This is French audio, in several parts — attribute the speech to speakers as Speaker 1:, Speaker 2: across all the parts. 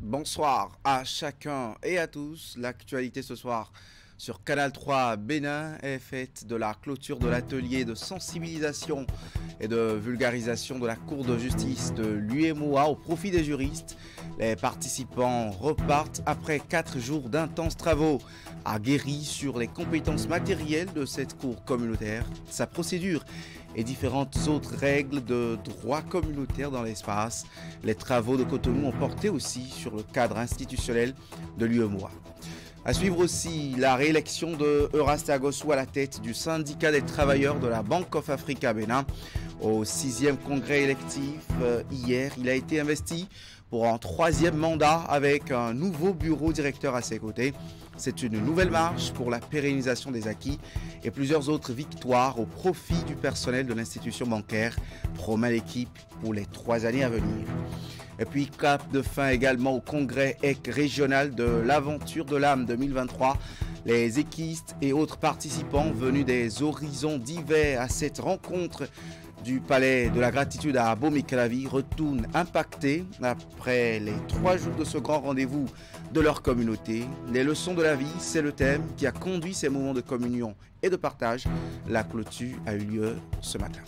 Speaker 1: Bonsoir à chacun et à tous. L'actualité ce soir sur Canal 3 Bénin est faite de la clôture de l'atelier de sensibilisation et de vulgarisation de la Cour de justice de l'UEMOA au profit des juristes. Les participants repartent après 4 jours d'intenses travaux, aguerris sur les compétences matérielles de cette cour communautaire, sa procédure et différentes autres règles de droit communautaire dans l'espace. Les travaux de Cotonou ont porté aussi sur le cadre institutionnel de l'UEMOA. À suivre aussi la réélection de Euraste Agossou à la tête du syndicat des travailleurs de la Bank of Africa Bénin. Au 6e congrès électif hier, il a été investi pour un 3e mandat avec un nouveau bureau directeur à ses côtés. C'est une nouvelle marche pour la pérennisation des acquis et plusieurs autres victoires au profit du personnel de l'institution bancaire, promet l'équipe pour les 3 années à venir. Et puis cap de fin également au congrès EC régional de l'aventure de l'âme 2023. Les équistes et autres participants venus des horizons divers à cette rencontre du Palais de la Gratitude à Abomey-Calavi retournent impactés après les 3 jours de ce grand rendez-vous de leur communauté. Les leçons de la vie, c'est le thème qui a conduit ces moments de communion et de partage. La clôture a eu lieu ce matin.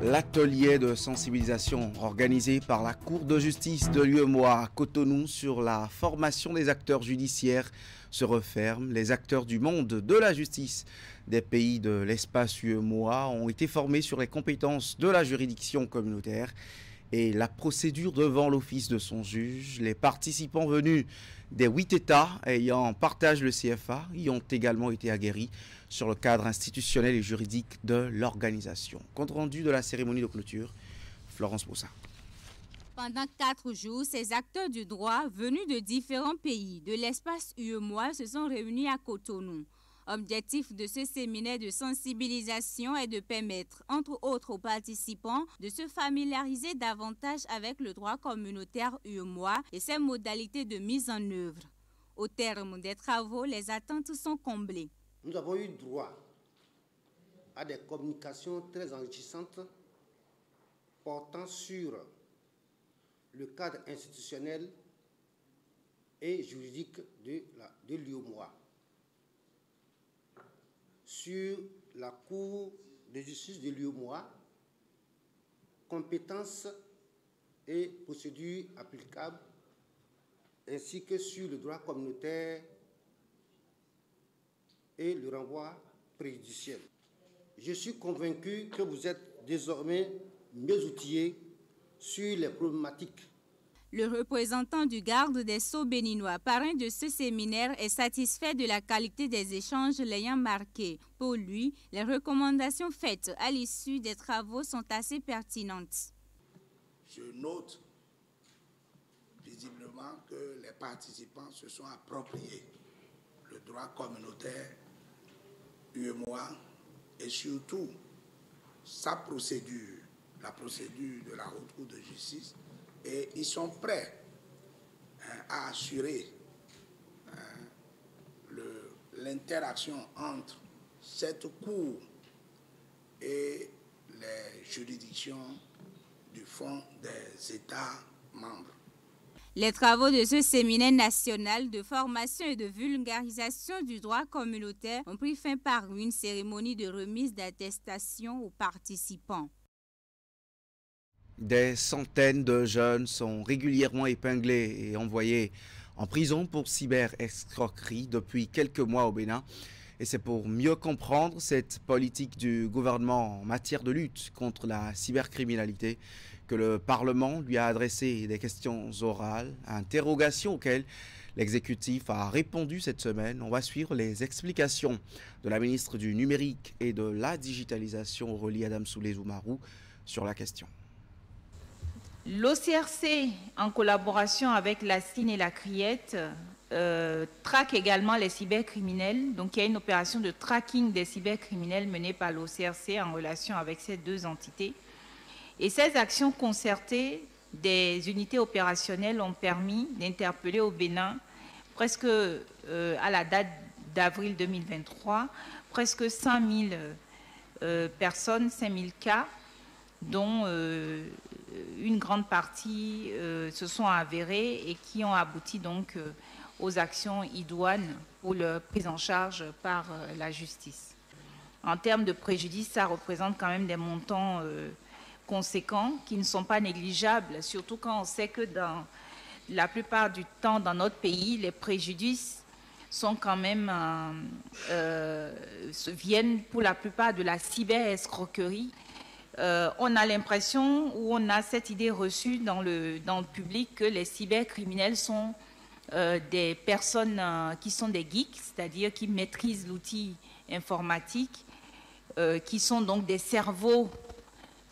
Speaker 1: L'atelier de sensibilisation organisé par la Cour de justice de l'UEMOA à Cotonou sur la formation des acteurs judiciaires se referme. Les acteurs du monde de la justice des pays de l'espace UEMOA ont été formés sur les compétences de la juridiction communautaire et la procédure devant l'office de son juge. Les participants venus des 8 États ayant partagé le CFA y ont également été aguerris sur le cadre institutionnel et juridique de l'organisation. Compte rendu de la cérémonie de clôture, Florence Boussa.
Speaker 2: Pendant 4 jours, ces acteurs du droit venus de différents pays de l'espace UEMOA se sont réunis à Cotonou. Objectif de ce séminaire de sensibilisation est de permettre, entre autres aux participants, de se familiariser davantage avec le droit communautaire UEMOA et ses modalités de mise en œuvre. Au terme des travaux, les attentes sont comblées.
Speaker 3: Nous avons eu droit à des communications très enrichissantes portant sur le cadre institutionnel et juridique de l'UEMOA, sur la Cour de justice de l'UEMOA, compétences et procédures applicables, ainsi que sur le droit communautaire et le renvoi préjudiciel. Je suis convaincu que vous êtes désormais mieux outillés sur les problématiques.
Speaker 2: Le représentant du garde des Sceaux béninois, parrain de ce séminaire, est satisfait de la qualité des échanges l'ayant marqué. Pour lui, les recommandations faites à l'issue des travaux sont assez pertinentes.
Speaker 4: Je note visiblement que les participants se sont appropriés le droit communautaire UEMOA et surtout sa procédure, la procédure de la Haute Cour de justice, et ils sont prêts à assurer l'interaction entre cette cour et les juridictions du fond des États membres.
Speaker 2: Les travaux de ce séminaire national de formation et de vulgarisation du droit communautaire ont pris fin par une cérémonie de remise d'attestation aux participants.
Speaker 1: Des centaines de jeunes sont régulièrement épinglés et envoyés en prison pour cyber-escroquerie depuis quelques mois au Bénin. Et c'est pour mieux comprendre cette politique du gouvernement en matière de lutte contre la cybercriminalité que le Parlement lui a adressé des questions orales, interrogations auxquelles l'exécutif a répondu cette semaine. On va suivre les explications de la ministre du Numérique et de la Digitalisation, Aurélie Adamsoulé-Zoumarou, sur la question.
Speaker 5: L'OCRC, en collaboration avec la CIN et la CRIET, traque également les cybercriminels. Donc, il y a une opération de tracking des cybercriminels menée par l'OCRC en relation avec ces 2 entités. Et ces actions concertées des unités opérationnelles ont permis d'interpeller au Bénin, presque à la date d'avril 2023, presque 5 000 personnes, 5 000 cas, dont une grande partie se sont avérées et qui ont abouti donc aux actions idoines pour leur prise en charge par la justice. En termes de préjudice, ça représente quand même des montants conséquents qui ne sont pas négligeables, surtout quand on sait que dans la plupart du temps dans notre pays, les préjudices sont quand même, viennent pour la plupart de la cyber-escroquerie. On a l'impression, ou on a cette idée reçue dans le public, que les cybercriminels sont des personnes qui sont des geeks, c'est-à-dire qui maîtrisent l'outil informatique, qui sont donc des cerveaux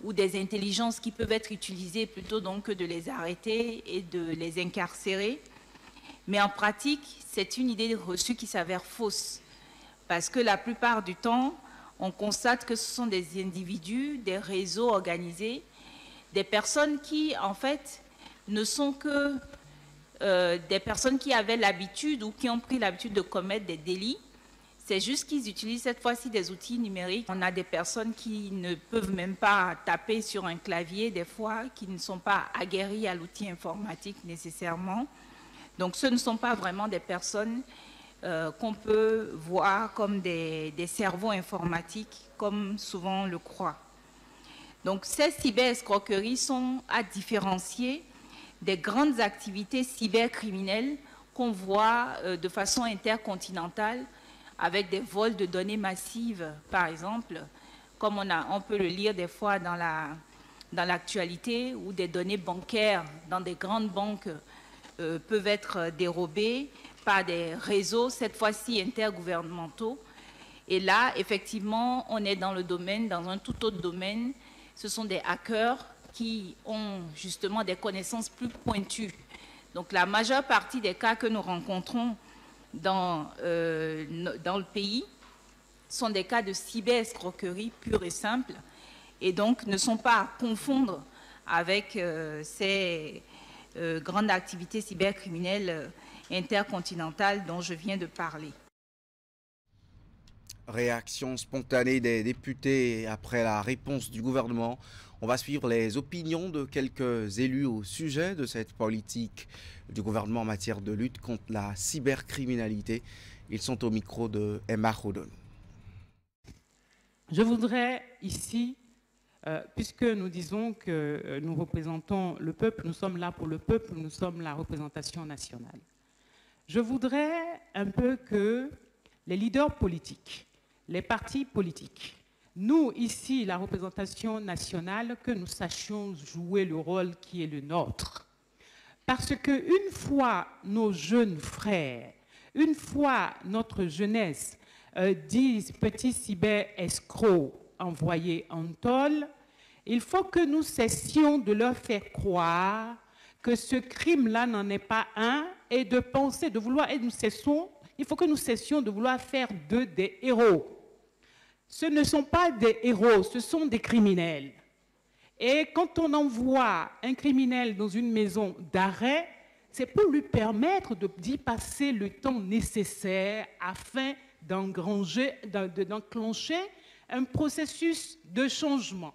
Speaker 5: ou des intelligences qui peuvent être utilisées plutôt donc que de les arrêter et de les incarcérer. Mais en pratique, c'est une idée reçue qui s'avère fausse, parce que la plupart du temps, on constate que ce sont des individus, des réseaux organisés, des personnes qui, en fait, ne sont que des personnes qui avaient l'habitude ou qui ont pris l'habitude de commettre des délits. C'est juste qu'ils utilisent cette fois-ci des outils numériques. On a des personnes qui ne peuvent même pas taper sur un clavier, des fois, qui ne sont pas aguerries à l'outil informatique nécessairement. Donc, ce ne sont pas vraiment des personnes qu'on peut voir comme des cerveaux informatiques, comme souvent on le croit. Donc, ces cyber-escroqueries sont à différencier des grandes activités cybercriminelles qu'on voit de façon intercontinentale, avec des vols de données massives, par exemple, comme on peut le lire des fois dans l'actualité, où des données bancaires dans des grandes banques peuvent être dérobées par des réseaux, cette fois-ci intergouvernementaux. Et là, effectivement, on est dans un tout autre domaine. Ce sont des hackers qui ont justement des connaissances plus pointues. Donc la majeure partie des cas que nous rencontrons dans le pays sont des cas de cyber-escroquerie pure et simple, et donc ne sont pas à confondre avec ces grandes activités cybercriminelles intercontinentales dont je viens de parler.
Speaker 1: Réaction spontanée des députés après la réponse du gouvernement. On va suivre les opinions de quelques élus au sujet de cette politique du gouvernement en matière de lutte contre la cybercriminalité. Ils sont au micro de Emma Rodon.
Speaker 6: Je voudrais ici, puisque nous disons que nous représentons le peuple, nous sommes là pour le peuple, nous sommes la représentation nationale. Je voudrais un peu que les leaders politiques, les partis politiques, nous, ici, la représentation nationale, que nous sachions jouer le rôle qui est le nôtre. Parce qu'une fois nos jeunes frères, une fois notre jeunesse disent petits cyber-escrocs envoyés en tôle, il faut que nous cessions de leur faire croire que ce crime-là n'en est pas un et de penser, de vouloir, et il faut que nous cessions de vouloir faire d'eux des héros. Ce ne sont pas des héros, ce sont des criminels. Et quand on envoie un criminel dans une maison d'arrêt, c'est pour lui permettre d'y passer le temps nécessaire afin d'enclencher un processus de changement.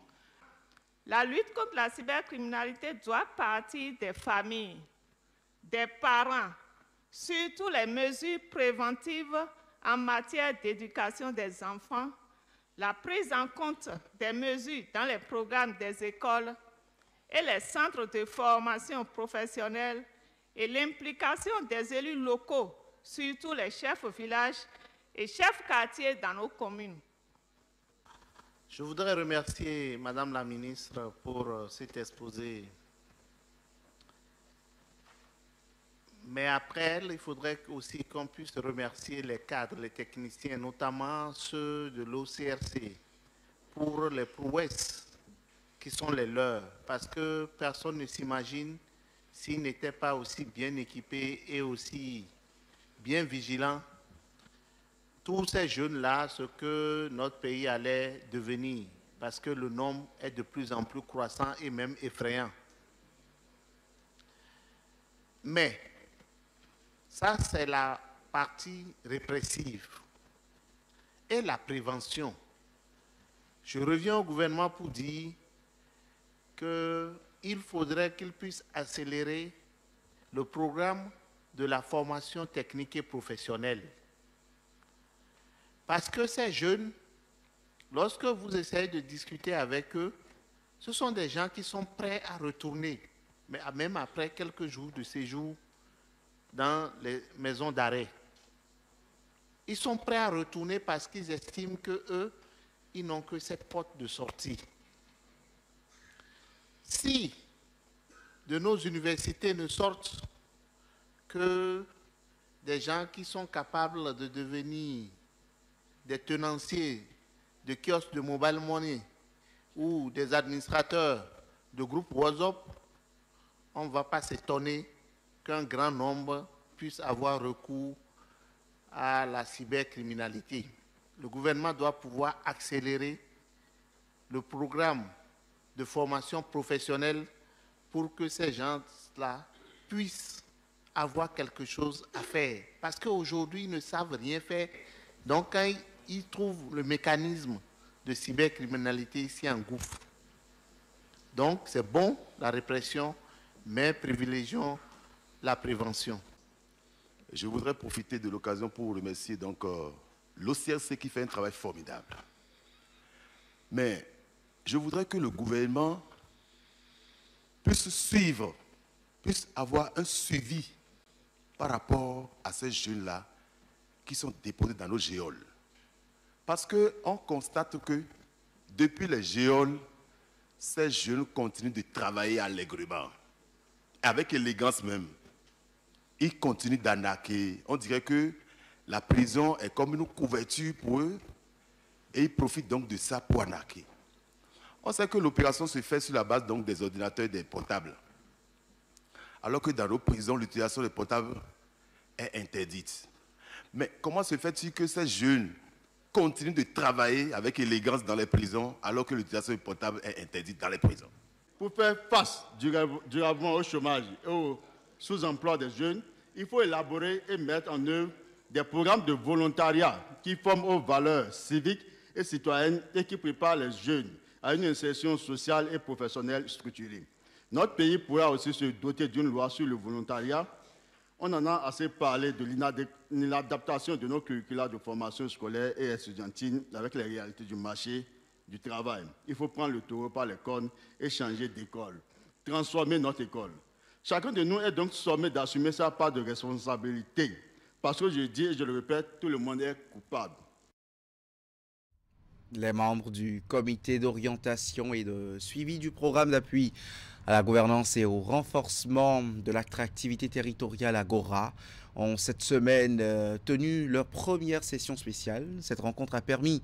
Speaker 7: La lutte contre la cybercriminalité doit partir des familles, des parents, surtout les mesures préventives en matière d'éducation des enfants, la prise en compte des mesures dans les programmes des écoles et les centres de formation professionnelle et l'implication des élus locaux, surtout les chefs villages et chefs quartiers dans nos communes.
Speaker 8: Je voudrais remercier Madame la ministre pour cet exposé. Mais après elle, il faudrait aussi qu'on puisse remercier les cadres, les techniciens, notamment ceux de l'OCRC, pour les prouesses qui sont les leurs, parce que personne ne s'imagine s'ils n'étaient pas aussi bien équipés et aussi bien vigilants, tous ces jeunes-là, ce que notre pays allait devenir, parce que le nombre est de plus en plus croissant et même effrayant. Mais ça, c'est la partie répressive. Et la prévention. Je reviens au gouvernement pour dire que il faudrait qu'il puisse accélérer le programme de la formation technique et professionnelle. Parce que ces jeunes, lorsque vous essayez de discuter avec eux, ce sont des gens qui sont prêts à retourner, mais même après quelques jours de séjour dans les maisons d'arrêt. Ils sont prêts à retourner parce qu'ils estiment qu'eux, ils n'ont que cette porte de sortie. Si de nos universités ne sortent que des gens qui sont capables de devenir des tenanciers de kiosques de mobile money ou des administrateurs de groupes WhatsApp, on ne va pas s'étonner qu'un grand nombre puisse avoir recours à la cybercriminalité. Le gouvernement doit pouvoir accélérer le programme de formation professionnelle pour que ces gens-là puissent avoir quelque chose à faire. Parce qu'aujourd'hui, ils ne savent rien faire. Donc, quand ils trouvent le mécanisme de cybercriminalité, ici en gouffre. Donc, c'est bon la répression, mais privilégions la prévention.
Speaker 9: Je voudrais profiter de l'occasion pour remercier donc l'OCRC qui fait un travail formidable. Mais je voudrais que le gouvernement puisse suivre, puisse avoir un suivi par rapport à ces jeunes-là qui sont déposés dans nos géoles. Parce qu'on constate que depuis les géoles, ces jeunes continuent de travailler allègrement, avec élégance même. Ils continuent d'arnaquer. On dirait que la prison est comme une couverture pour eux et ils profitent donc de ça pour arnaquer. On sait que l'opération se fait sur la base donc des ordinateurs et des portables. Alors que dans nos prisons, l'utilisation des portables est interdite. Mais comment se fait-il que ces jeunes continuent de travailler avec élégance dans les prisons alors que l'utilisation des portables est interdite dans les prisons?
Speaker 10: Pour faire face durablement au chômage et au sous-emploi des jeunes, il faut élaborer et mettre en œuvre des programmes de volontariat qui forment aux valeurs civiques et citoyennes et qui préparent les jeunes à une insertion sociale et professionnelle structurée. Notre pays pourra aussi se doter d'une loi sur le volontariat. On en a assez parlé de l'inadaptation de nos curricula de formation scolaire et estudiantine avec les réalités du marché du travail. Il faut prendre le taureau par les cornes et changer d'école, transformer notre école. Chacun de nous est donc sommé d'assumer sa part de responsabilité. Parce que je dis et je le répète, tout le monde est coupable.
Speaker 1: Les membres du comité d'orientation et de suivi du programme d'appui à la gouvernance et au renforcement de l'attractivité territoriale Agora ont cette semaine tenu leur première session spéciale. Cette rencontre a permis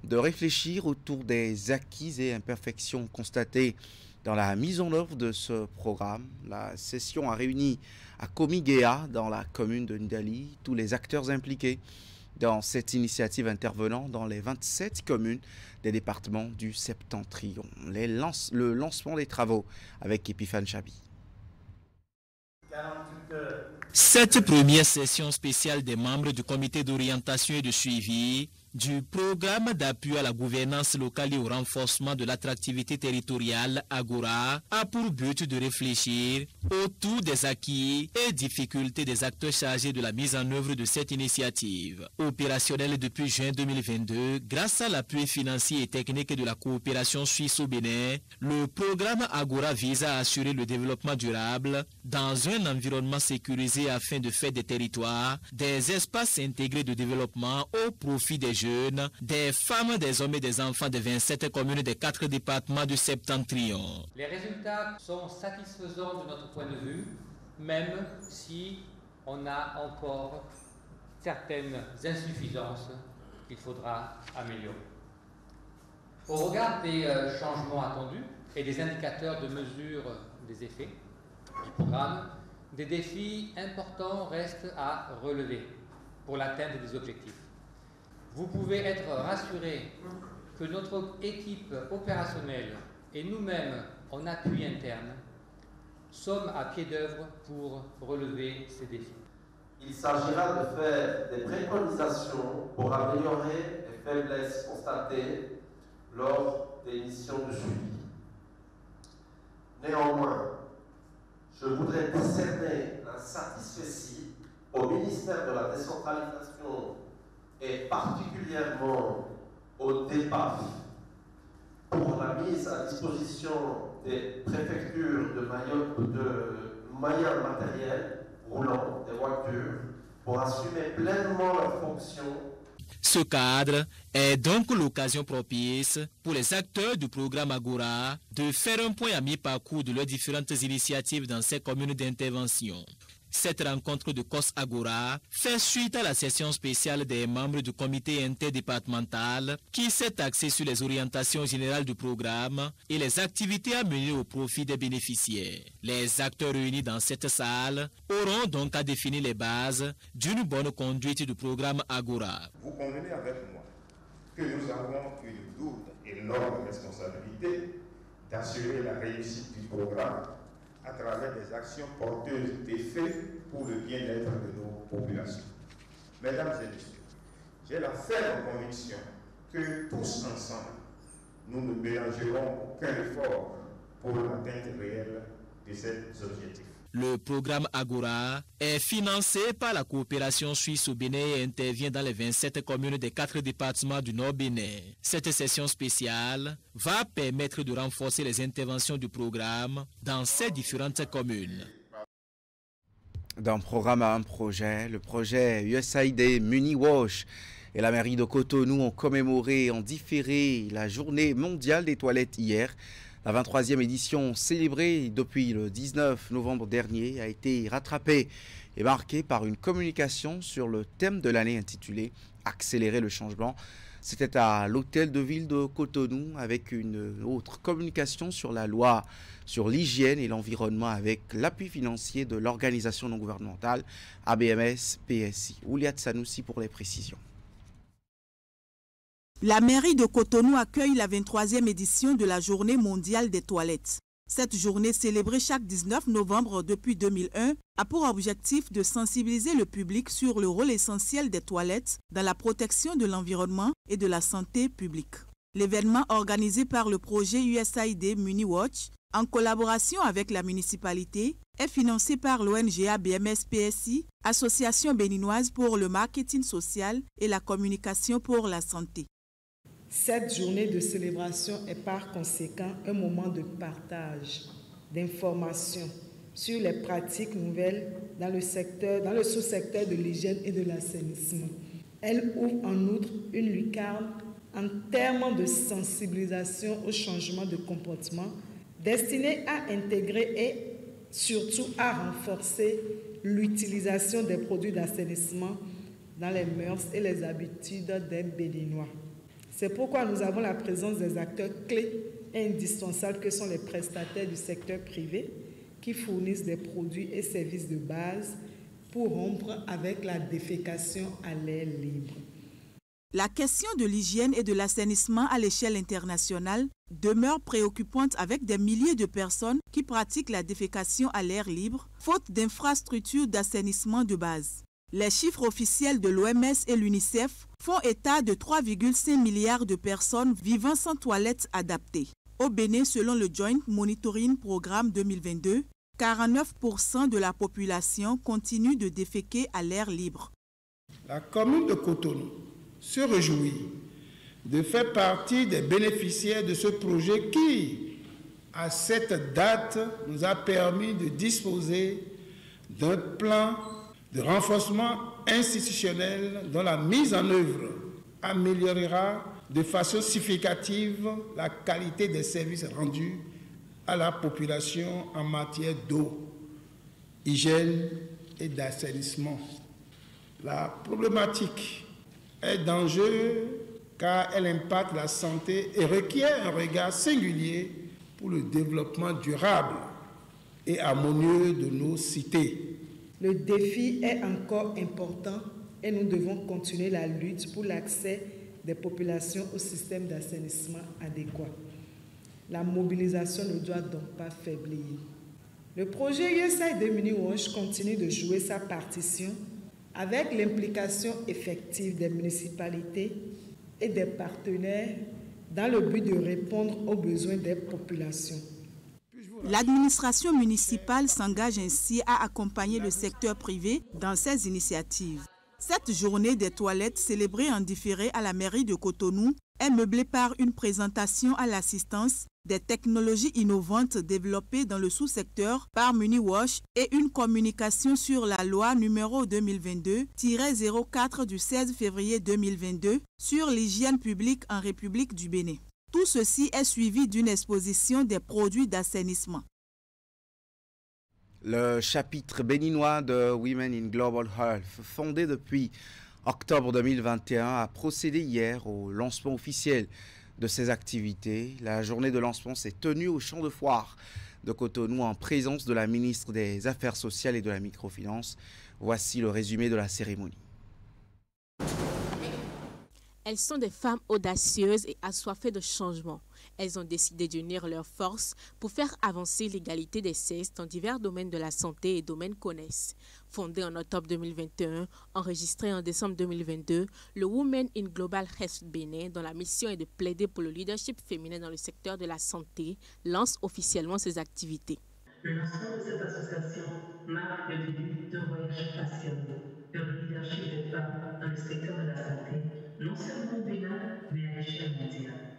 Speaker 1: de réfléchir autour des acquis et imperfections constatées dans la mise en œuvre de ce programme. La session a réuni à Komigea, dans la commune de Ndali, tous les acteurs impliqués dans cette initiative intervenant dans les 27 communes des départements du Septentrion. Le lancement des travaux avec Epiphane Chabi.
Speaker 11: Cette première session spéciale des membres du comité d'orientation et de suivi du programme d'appui à la gouvernance locale et au renforcement de l'attractivité territoriale Agora a pour but de réfléchir autour des acquis et difficultés des acteurs chargés de la mise en œuvre de cette initiative. Opérationnelle depuis juin 2022, grâce à l'appui financier et technique de la coopération suisse au Bénin, le programme Agora vise à assurer le développement durable dans un environnement sécurisé afin de faire des territoires des espaces intégrés de développement au profit des jeunes, des femmes, des hommes et des enfants des 27 communes des 4 départements du Septentrion.
Speaker 12: Les résultats sont satisfaisants de notre point de vue, même si on a encore certaines insuffisances qu'il faudra améliorer. Au regard des changements attendus et des indicateurs de mesure des effets du programme, des défis importants restent à relever pour l'atteinte des objectifs. Vous pouvez être rassurés que notre équipe opérationnelle et nous-mêmes en appui interne sommes à pied d'œuvre pour relever ces défis.
Speaker 13: Il s'agira de faire des préconisations pour améliorer les faiblesses constatées lors des missions de suivi. Néanmoins, je voudrais discerner un satisfecit au ministère de la décentralisation et particulièrement au DEPAF pour la mise à disposition des préfectures de moyens matériels roulants, des voitures, pour assumer pleinement leurs fonctions.
Speaker 11: Ce cadre est donc l'occasion propice pour les acteurs du programme Agora de faire un point à mi-parcours de leurs différentes initiatives dans ces communes d'intervention. Cette rencontre de COS Agora fait suite à la session spéciale des membres du comité interdépartemental qui s'est axée sur les orientations générales du programme et les activités à mener au profit des bénéficiaires. Les acteurs réunis dans cette salle auront donc à définir les bases d'une bonne conduite du programme Agora.
Speaker 14: Vous convenez avec moi que nous avons une lourde et longue responsabilité d'assurer la réussite du programme à travers des actions porteuses d'effets pour le bien-être de nos populations. Mesdames et messieurs, j'ai la ferme conviction que tous ensemble, nous ne ménagerons aucun effort pour l'atteinte réelle de ces objectifs.
Speaker 11: Le programme Agora est financé par la coopération suisse au Bénin et intervient dans les 27 communes des 4 départements du Nord Bénin. Cette session spéciale va permettre de renforcer les interventions du programme dans ces différentes communes.
Speaker 1: D'un programme à un projet, le projet USAID MuniWash et la mairie de Cotonou ont commémoré en différé la journée mondiale des toilettes hier. La 23e édition, célébrée depuis le 19 novembre dernier, a été rattrapée et marquée par une communication sur le thème de l'année intitulé « Accélérer le changement ». C'était à l'hôtel de ville de Cotonou avec une autre communication sur la loi sur l'hygiène et l'environnement avec l'appui financier de l'organisation non gouvernementale ABMS-PSI. Ouliat Sanoussi pour les précisions.
Speaker 15: La mairie de Cotonou accueille la 23e édition de la Journée mondiale des toilettes. Cette journée célébrée chaque 19 novembre depuis 2001 a pour objectif de sensibiliser le public sur le rôle essentiel des toilettes dans la protection de l'environnement et de la santé publique. L'événement organisé par le projet USAID MuniWash en collaboration avec la municipalité est financé par l'ONG ABMS-PSI, Association béninoise pour le marketing social et la communication pour la santé.
Speaker 16: Cette journée de célébration est par conséquent un moment de partage, d'information sur les pratiques nouvelles dans le sous-secteur de l'hygiène et de l'assainissement. Elle ouvre en outre une lucarne en termes de sensibilisation au changement de comportement destinée à intégrer et surtout à renforcer l'utilisation des produits d'assainissement dans les mœurs et les habitudes des Béninois. C'est pourquoi nous avons la présence des acteurs clés et indispensables que sont les prestataires du secteur privé qui fournissent des produits et services de base pour rompre avec la défécation à l'air libre.
Speaker 15: La question de l'hygiène et de l'assainissement à l'échelle internationale demeure préoccupante avec des milliers de personnes qui pratiquent la défécation à l'air libre, faute d'infrastructures d'assainissement de base. Les chiffres officiels de l'OMS et l'UNICEF font état de 3,5 milliards de personnes vivant sans toilettes adaptées. Au Bénin, selon le Joint Monitoring Programme 2022, 49% de la population continue de déféquer à l'air libre.
Speaker 10: La commune de Cotonou se réjouit de faire partie des bénéficiaires de ce projet qui, à cette date, nous a permis de disposer d'un plan de renforcement institutionnel dont la mise en œuvre améliorera de façon significative la qualité des services rendus à la population en matière d'eau, hygiène et d'assainissement. La problématique est d'enjeu car elle impacte la santé et requiert un regard singulier pour le développement durable et harmonieux de nos cités.
Speaker 16: Le défi est encore important et nous devons continuer la lutte pour l'accès des populations au système d'assainissement adéquat. La mobilisation ne doit donc pas faiblir. Le projet USAID MuniWash continue de jouer sa partition avec l'implication effective des municipalités et des partenaires dans le but de répondre aux besoins des populations.
Speaker 10: Puis-je vous
Speaker 15: L'administration municipale s'engage ainsi à accompagner le secteur privé dans ces initiatives. Cette journée des toilettes célébrée en différé à la mairie de Cotonou est meublée par une présentation à l'assistance des technologies innovantes développées dans le sous-secteur par MuniWash et une communication sur la loi numéro 2022-04 du 16 février 2022 sur l'hygiène publique en République du Bénin. Tout ceci est suivi d'une exposition des produits d'assainissement.
Speaker 1: Le chapitre béninois de Women in Global Health, fondé depuis octobre 2021, a procédé hier au lancement officiel de ses activités. La journée de lancement s'est tenue au champ de foire de Cotonou en présence de la ministre des Affaires sociales et de la microfinance. Voici le résumé de la cérémonie.
Speaker 17: Elles sont des femmes audacieuses et assoiffées de changement. Elles ont décidé d'unir leurs forces pour faire avancer l'égalité des sexes dans divers domaines de la santé et domaines connexes. Fondé en octobre 2021, enregistré en décembre 2022, le Women in Global Health Bénin, dont la mission est de plaider pour le leadership féminin dans le secteur de la santé, lance officiellement ses activités.
Speaker 18: Le lancement de cette association marque le début de voyage passionnant vers le leadership des femmes dans le secteur de la santé, non seulement au Bénin, mais à l'échelle mondiale.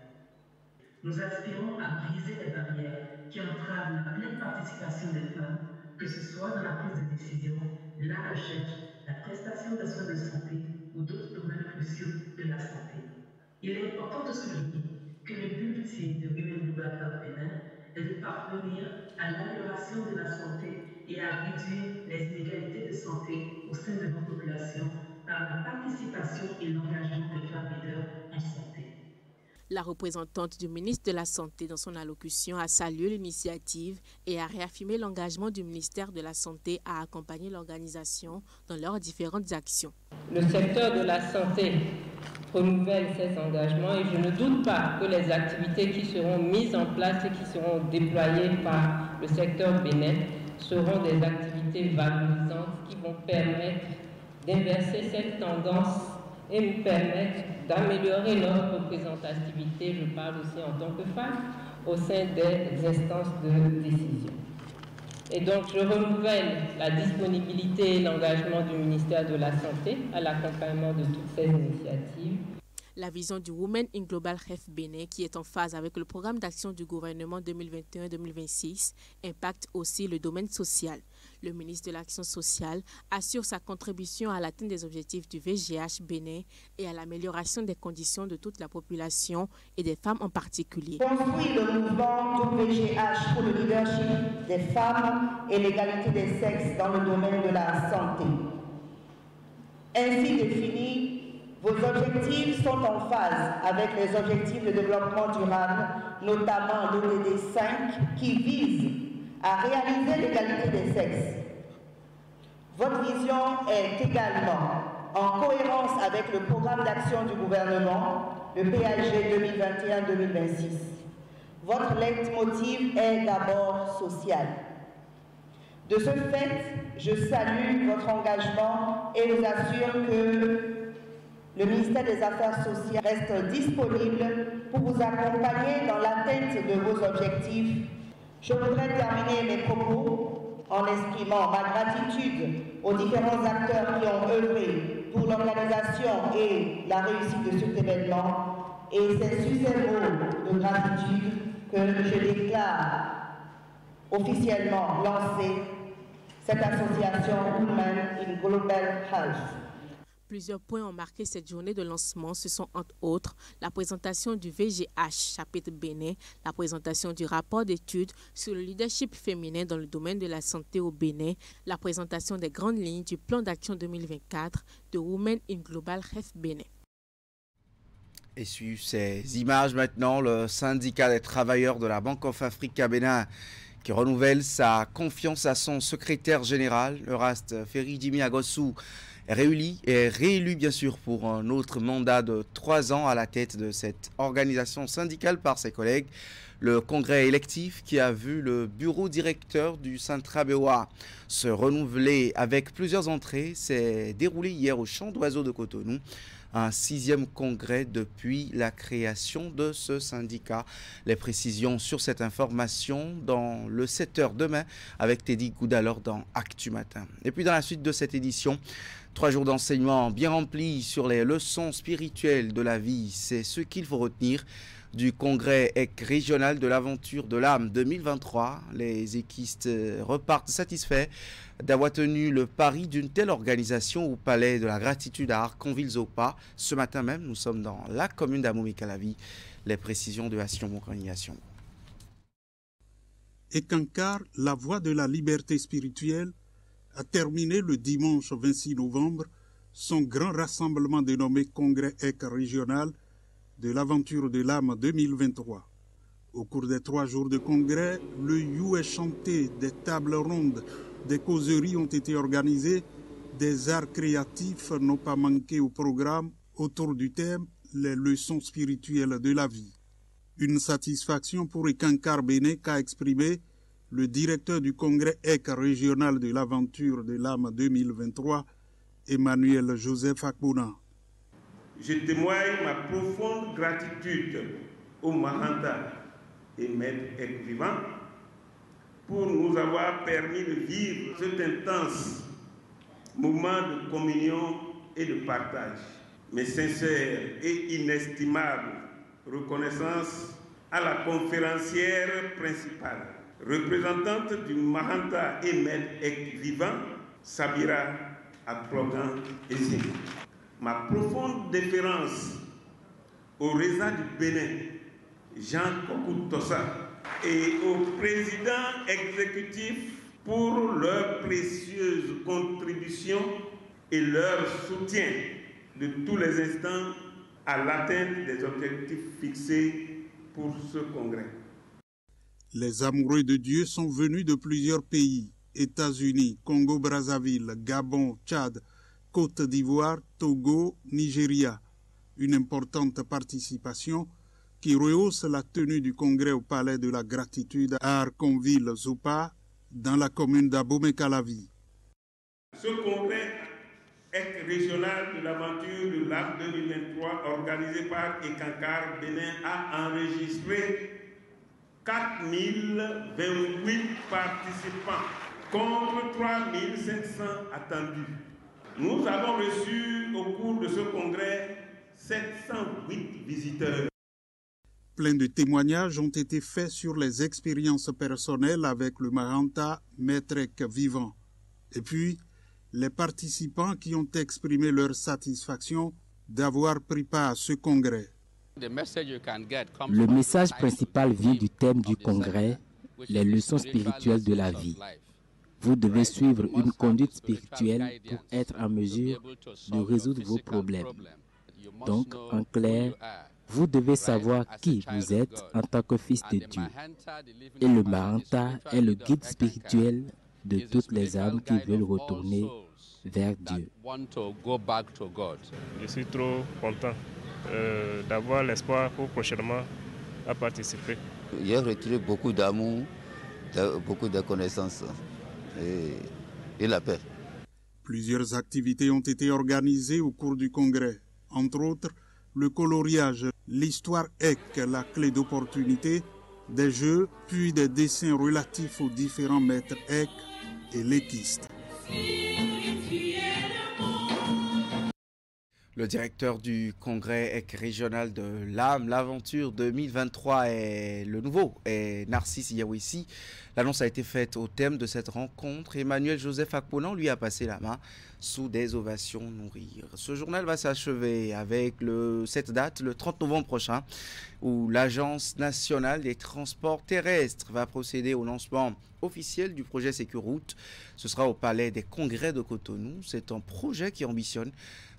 Speaker 18: Nous aspirons à briser les barrières qui entravent la pleine participation des femmes, que ce soit dans la prise de décision, la recherche, la prestation de soins de santé ou d'autres domaines cruciaux de la santé. Il est important de souligner que le but ultime de Women Global Health Bénin est de parvenir à l'amélioration de la santé et à réduire les inégalités de santé au sein de nos populations par la participation et l'engagement des femmes leaders en santé.
Speaker 17: La représentante du ministre de la Santé dans son allocution a salué l'initiative et a réaffirmé l'engagement du ministère de la Santé à accompagner l'organisation dans leurs différentes actions.
Speaker 19: Le secteur de la santé renouvelle ses engagements et je ne doute pas que les activités qui seront mises en place et qui seront déployées par le secteur bénin seront des activités valorisantes qui vont permettre d'inverser cette tendance et nous permettre d'améliorer notre représentativité, je parle aussi en tant que femme, au sein des instances de décision. Et donc je renouvelle la disponibilité et l'engagement du ministère de la Santé à l'accompagnement de toutes ces initiatives.
Speaker 17: La vision du Women in Global Health Bénin, qui est en phase avec le programme d'action du gouvernement 2021-2026, impacte aussi le domaine social. Le ministre de l'Action sociale assure sa contribution à l'atteinte des objectifs du VGH Bénin et à l'amélioration des conditions de toute la population et des femmes en particulier.
Speaker 20: Construit le mouvement du VGH pour le leadership des femmes et l'égalité des sexes dans le domaine de la santé. Ainsi définis, vos objectifs sont en phase avec les objectifs de développement durable, notamment l'ODD 5, qui vise à réaliser l'égalité des sexes. Votre vision est également en cohérence avec le programme d'action du gouvernement, le PAG 2021-2026. Votre leitmotiv est d'abord social. De ce fait, je salue votre engagement et vous assure que le ministère des Affaires sociales reste disponible pour vous accompagner dans l'atteinte de vos objectifs. Je voudrais terminer mes propos en exprimant ma gratitude aux différents acteurs qui ont œuvré pour l'organisation et la réussite de cet événement. Et c'est sur ces mots de gratitude que je déclare officiellement lancer cette association Women in Global Health.
Speaker 17: Plusieurs points ont marqué cette journée de lancement. Ce sont entre autres la présentation du VGH chapitre Bénin, la présentation du rapport d'études sur le leadership féminin dans le domaine de la santé au Bénin, la présentation des grandes lignes du plan d'action 2024 de Women in Global Health Bénin.
Speaker 1: Et sur ces images maintenant, le syndicat des travailleurs de la Bank of Africa Bénin qui renouvelle sa confiance à son secrétaire général, Eraste Ferry-Jimmy Agossou, est réélu bien sûr pour un autre mandat de 3 ans à la tête de cette organisation syndicale par ses collègues. Le congrès électif qui a vu le bureau directeur du Centrabewa se renouveler avec plusieurs entrées s'est déroulé hier au Champ d'Oiseaux de Cotonou. un 6e congrès depuis la création de ce syndicat. Les précisions sur cette information dans le 7h demain avec Teddy Goudalor dans Actu Matin. Et puis dans la suite de cette édition, 3 jours d'enseignement bien remplis sur les leçons spirituelles de la vie. C'est ce qu'il faut retenir du congrès EC régional de l'aventure de l'âme 2023. Les équistes repartent satisfaits d'avoir tenu le pari d'une telle organisation au Palais de la Gratitude à Arconville-Zopa. Ce matin même, nous sommes dans la commune d'Amomey-Calavi. Les précisions de Assion Moncagnisation.
Speaker 21: Ekankar, la voie de la liberté spirituelle, a terminé le dimanche 26 novembre son grand rassemblement dénommé Congrès EC régional de l'aventure de l'âme 2023. Au cours des 3 jours de congrès, le you est chanté, des tables rondes, des causeries ont été organisées, des arts créatifs n'ont pas manqué au programme autour du thème « Les leçons spirituelles de la vie ». Une satisfaction pour Ekankar Béné qu'a exprimé le directeur du congrès EC régional de l'aventure de l'âme 2023, Emmanuel Joseph Akbouna.
Speaker 22: Je témoigne ma profonde gratitude au Mahanta et Maître EC vivant pour nous avoir permis de vivre cet intense moment de communion et de partage. Mes sincères et inestimables reconnaissances à la conférencière principale, représentante du Mahanta et Maître EC vivant, Sabira Akplogan Ezi. Ma profonde déférence au Reza du Bénin, Jean Kokou Tossa, et au président exécutif pour leurs précieuses contributions et leur soutien de tous les instants à l'atteinte des objectifs fixés pour ce congrès.
Speaker 21: Les amoureux de Dieu sont venus de plusieurs pays, États-Unis, Congo-Brazzaville, Gabon, Tchad, Côte d'Ivoire, Togo, Nigeria. Une importante participation qui rehausse la tenue du congrès au Palais de la Gratitude à Arconville-Zopa, dans la commune d'Abomey-Calavi.
Speaker 22: Ce congrès EC régional de l'aventure de l'âme 2023, organisé par Ekankar Bénin, a enregistré 4028 participants contre 3500 attendus. Nous avons reçu au cours de ce congrès 708 visiteurs.
Speaker 21: Plein de témoignages ont été faits sur les expériences personnelles avec le Mahanta Maître EC vivant. Et puis, les participants qui ont exprimé leur satisfaction d'avoir pris part à ce congrès.
Speaker 23: Le message principal vient du thème du congrès, les leçons spirituelles de la vie. Vous devez suivre une conduite spirituelle pour être en mesure de résoudre vos problèmes. Donc, en clair, vous devez savoir qui vous êtes en tant que fils de Dieu. Et le Mahanta est le guide spirituel de toutes les âmes qui veulent retourner vers Dieu.
Speaker 24: Je suis trop content d'avoir l'espoir pour prochainement à participer.
Speaker 25: J'ai retiré beaucoup d'amour, beaucoup de connaissances et la paix.
Speaker 21: Plusieurs activités ont été organisées au cours du congrès. Entre autres, le coloriage, l'histoire EC, la clé d'opportunité, des jeux, puis des dessins relatifs aux différents maîtres EC et l'équiste.
Speaker 1: Le directeur du congrès EC régional de l'âme, l'aventure 2023 est le nouveau, est Narcisse Yawissi. L'annonce a été faite au thème de cette rencontre. Emmanuel Joseph Akponan lui a passé la main sous des ovations nourries. Ce journal va s'achever avec cette date, le 30 novembre prochain, où l'Agence nationale des transports terrestres va procéder au lancement officiel du projet Sécuroute. Ce sera au Palais des Congrès de Cotonou. C'est un projet qui ambitionne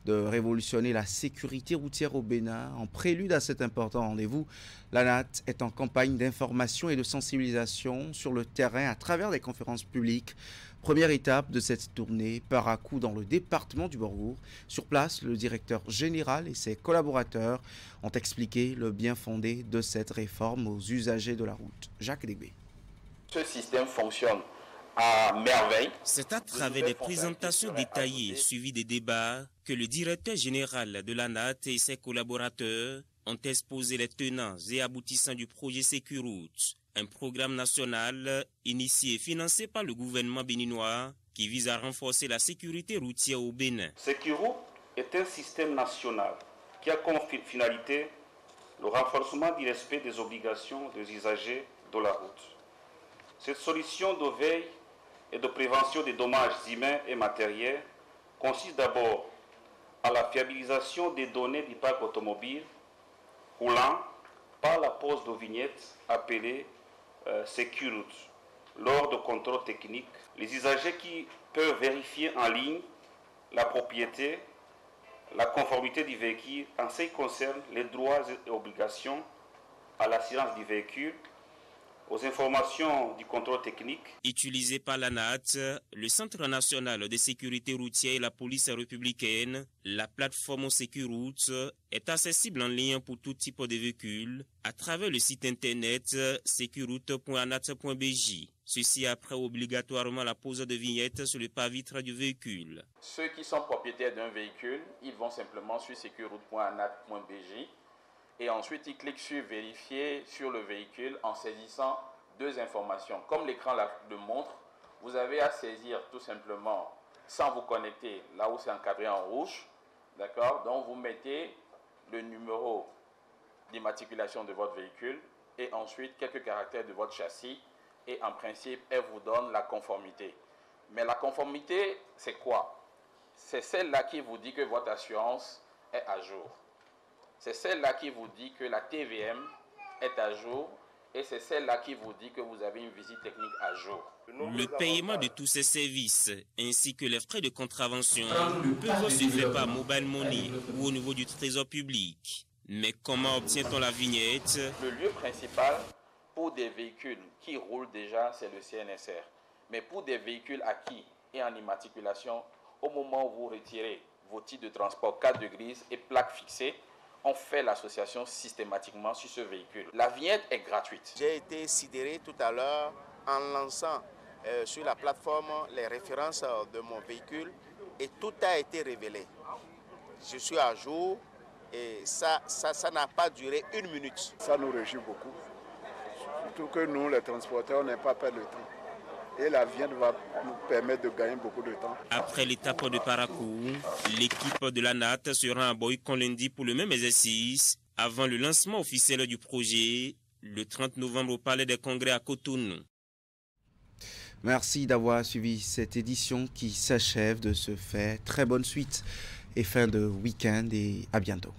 Speaker 1: de révolutionner la sécurité routière au Bénin. En prélude à cet important rendez-vous, l'ANAT est en campagne d'information et de sensibilisation sur le terrain à travers des conférences publiques. Première étape de cette tournée, Parakou dans le département du Borgour. Sur place, le directeur général et ses collaborateurs ont expliqué le bien fondé de cette réforme aux usagers de la route. Jacques Dégbé.
Speaker 26: Ce système fonctionne
Speaker 2: à merveille.
Speaker 11: C'est à travers des présentations détaillées suivies des débats que le directeur général de l'ANAT et ses collaborateurs ont exposé les tenants et aboutissants du projet Sécuroute, un programme national initié et financé par le gouvernement béninois qui vise à renforcer la sécurité routière au Bénin.
Speaker 2: Sécuroute est un système national qui a comme finalité le renforcement du respect des obligations des usagers de la route. Cette solution de veille et de prévention des dommages humains et matériels consiste d'abord à la fiabilisation des données du parc automobile roulant par la pose de vignettes appelée Sécuroute. Lors de contrôles techniques, les usagers qui peuvent vérifier en ligne la propriété, la conformité du véhicule en ce qui concerne les droits et obligations à l'assurance du véhicule, aux informations du contrôle technique.
Speaker 11: Utilisé par l'ANAT, le Centre national de sécurité routière et la police républicaine, la plateforme Sécuroute est accessible en ligne pour tout type de véhicule à travers le site internet securoute.anat.bj. Ceci après obligatoirement la pose de vignettes sur le pare-vitre du véhicule.
Speaker 2: Ceux qui sont propriétaires d'un véhicule, ils vont simplement sur securoute.anat.bj et ensuite ils cliquent sur vérifier sur le véhicule en saisissant deux informations. Comme l'écran le montre, vous avez à saisir tout simplement sans vous connecter là où c'est encadré en rouge, d'accord? Donc vous mettez le numéro d'immatriculation de votre véhicule et ensuite quelques caractères de votre châssis. Et en principe, elle vous donne la conformité. Mais la conformité, c'est quoi? C'est celle-là qui vous dit que votre assurance est à jour. C'est celle-là qui vous dit que la TVM est à jour. Et c'est celle-là qui vous dit que vous avez une visite technique à jour.
Speaker 11: Le paiement de tous ces services, ainsi que les frais de contravention, peuvent se faire par mobile money ou au niveau du trésor public. Mais comment obtient-on la vignette?
Speaker 2: Le lieu principal pour des véhicules qui roulent déjà, c'est le CNSR. Mais pour des véhicules acquis et en immatriculation, au moment où vous retirez vos titres de transport, carte de grise et plaques fixées, on fait l'association systématiquement sur ce véhicule. La vignette est gratuite.
Speaker 3: J'ai été sidéré tout à l'heure en lançant sur la plateforme les références de mon véhicule et tout a été révélé. Je suis à jour et ça n'a pas duré 1 minute.
Speaker 4: Ça nous réjouit beaucoup. Surtout que nous, les transporteurs, on n'a pas perdre le temps. Et la vignette va nous permettre de gagner beaucoup de temps.
Speaker 11: Après l'étape de Parakou, l'équipe de l'ANAT sera à Boycon lundi pour le même exercice avant le lancement officiel du projet le 30 novembre au Palais des Congrès à Cotonou.
Speaker 1: Merci d'avoir suivi cette édition qui s'achève de ce fait. Très bonne suite et fin de week-end et à bientôt.